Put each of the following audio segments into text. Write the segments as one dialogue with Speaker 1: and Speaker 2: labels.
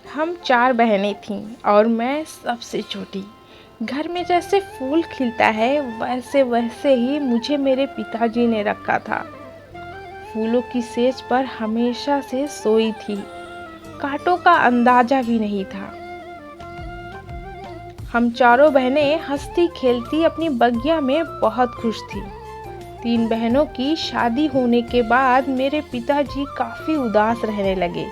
Speaker 1: हम 4 बहनें थीं और मैं सबसे छोटी। घर में जैसे फूल खिलता है वैसे वैसे ही मुझे मेरे पिताजी ने रखा था। फूलों की सेज पर हमेशा से सोई थी, कांटों का अंदाजा भी नहीं था। हम चारों बहनें हंसती खेलती अपनी बगिया में बहुत खुश थी। 3 बहनों की शादी होने के बाद मेरे पिताजी काफ़ी उदास रहने लगे,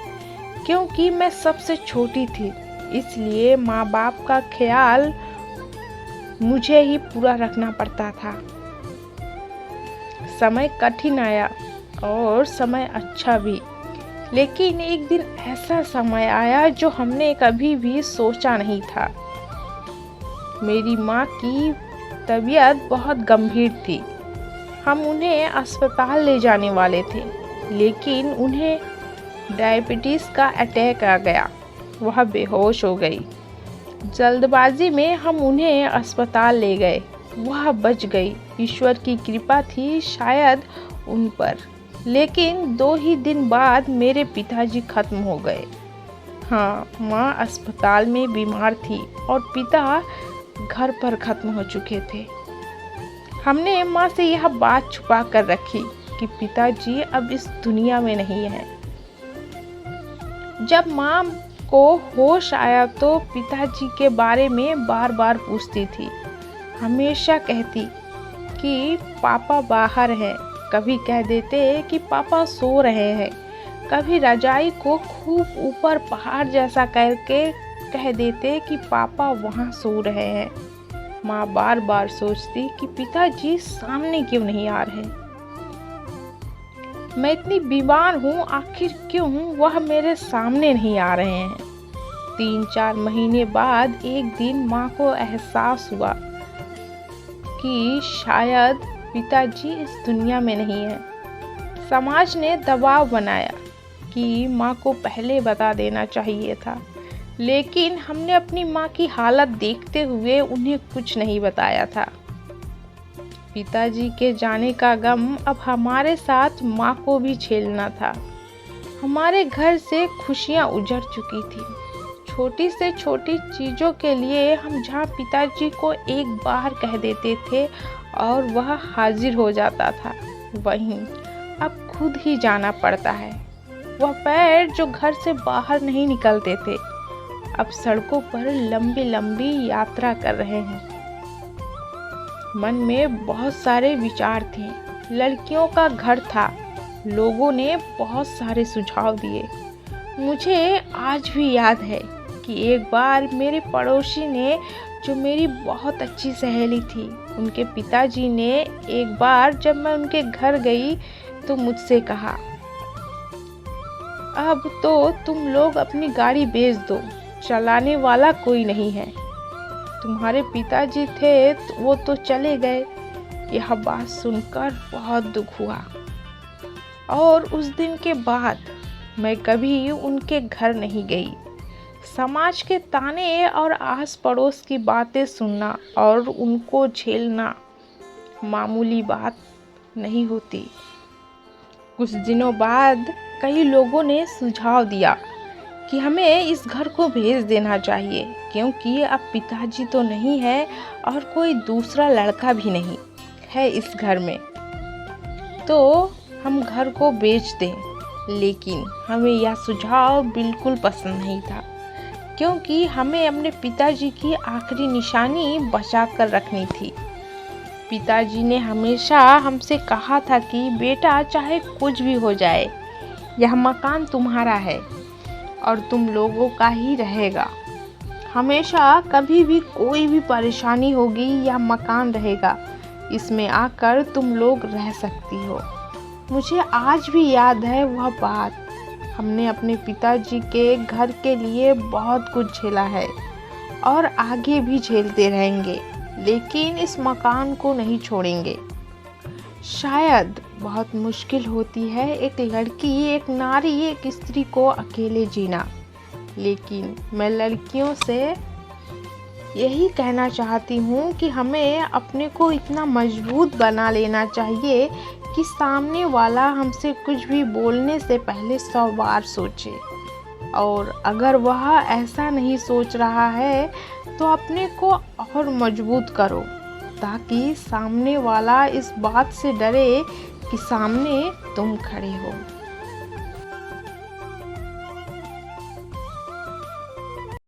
Speaker 1: क्योंकि मैं सबसे छोटी थी, इसलिए माँ बाप का ख्याल मुझे ही पूरा रखना पड़ता था। समय कठिन आया और समय अच्छा भी, लेकिन एक दिन ऐसा समय आया जो हमने कभी भी सोचा नहीं था। मेरी माँ की तबीयत बहुत गंभीर थी। हम उन्हें अस्पताल ले जाने वाले थे, लेकिन उन्हें डायबिटीज़ का अटैक आ गया। वह बेहोश हो गई। जल्दबाजी में हम उन्हें अस्पताल ले गए। वह बच गई। ईश्वर की कृपा थी शायद उन पर। लेकिन 2 ही दिन बाद मेरे पिताजी खत्म हो गए। हाँ, माँ अस्पताल में बीमार थी और पिता घर पर खत्म हो चुके थे। हमने माँ से यह बात छुपा कर रखी कि पिताजी अब इस दुनिया में नहीं है। जब माँ को होश आया तो पिताजी के बारे में बार बार पूछती थी। हमेशा कहती कि पापा बाहर हैं, कभी कह देते कि पापा सो रहे हैं, कभी रजाई को खूब ऊपर पहाड़ जैसा करके कह देते कि पापा वहाँ सो रहे हैं। माँ बार बार सोचती कि पिताजी सामने क्यों नहीं आ रहे। मैं इतनी बीमार हूँ, आखिर क्यों वह मेरे सामने नहीं आ रहे हैं। 3-4 महीने बाद एक दिन माँ को एहसास हुआ कि शायद पिताजी इस दुनिया में नहीं है। समाज ने दबाव बनाया कि माँ को पहले बता देना चाहिए था, लेकिन हमने अपनी माँ की हालत देखते हुए उन्हें कुछ नहीं बताया था। पिताजी के जाने का गम अब हमारे साथ माँ को भी झेलना था। हमारे घर से खुशियाँ उजड़ चुकी थी। छोटी से छोटी चीज़ों के लिए हम जहाँ पिताजी को एक बार कह देते थे और वह हाजिर हो जाता था, वहीं अब खुद ही जाना पड़ता है। वह पैर जो घर से बाहर नहीं निकलते थे, अब सड़कों पर लंबी लंबी यात्रा कर रहे हैं। मन में बहुत सारे विचार थे। लड़कियों का घर था। लोगों ने बहुत सारे सुझाव दिए। मुझे आज भी याद है कि एक बार मेरे पड़ोसी ने, जो मेरी बहुत अच्छी सहेली थी, उनके पिताजी ने एक बार जब मैं उनके घर गई तो मुझसे कहा, अब तो तुम लोग अपनी गाड़ी बेच दो, चलाने वाला कोई नहीं है। तुम्हारे पिताजी थे वो तो चले गए। यह बात सुनकर बहुत दुख हुआ और उस दिन के बाद मैं कभी उनके घर नहीं गई। समाज के ताने और आस पड़ोस की बातें सुनना और उनको झेलना मामूली बात नहीं होती। कुछ दिनों बाद कई लोगों ने सुझाव दिया कि हमें इस घर को भेज देना चाहिए, क्योंकि अब पिताजी तो नहीं है और कोई दूसरा लड़का भी नहीं है इस घर में, तो हम घर को बेच दें। लेकिन हमें यह सुझाव बिल्कुल पसंद नहीं था, क्योंकि हमें अपने पिताजी की आखिरी निशानी बचा कर रखनी थी। पिताजी ने हमेशा हमसे कहा था कि बेटा, चाहे कुछ भी हो जाए, यह मकान तुम्हारा है और तुम लोगों का ही रहेगा। हमेशा कभी भी कोई भी परेशानी होगी, यह मकान रहेगा, इसमें आकर तुम लोग रह सकती हो। मुझे आज भी याद है वह बात। हमने अपने पिताजी के घर के लिए बहुत कुछ झेला है और आगे भी झेलते रहेंगे, लेकिन इस मकान को नहीं छोड़ेंगे। शायद बहुत मुश्किल होती है एक लड़की, एक नारी, एक स्त्री को अकेले जीना, लेकिन मैं लड़कियों से यही कहना चाहती हूँ कि हमें अपने को इतना मजबूत बना लेना चाहिए कि सामने वाला हमसे कुछ भी बोलने से पहले 100 बार सोचे। और अगर वह ऐसा नहीं सोच रहा है तो अपने को और मजबूत करो, ताकि सामने वाला इस बात से डरे कि सामने तुम खड़े हो।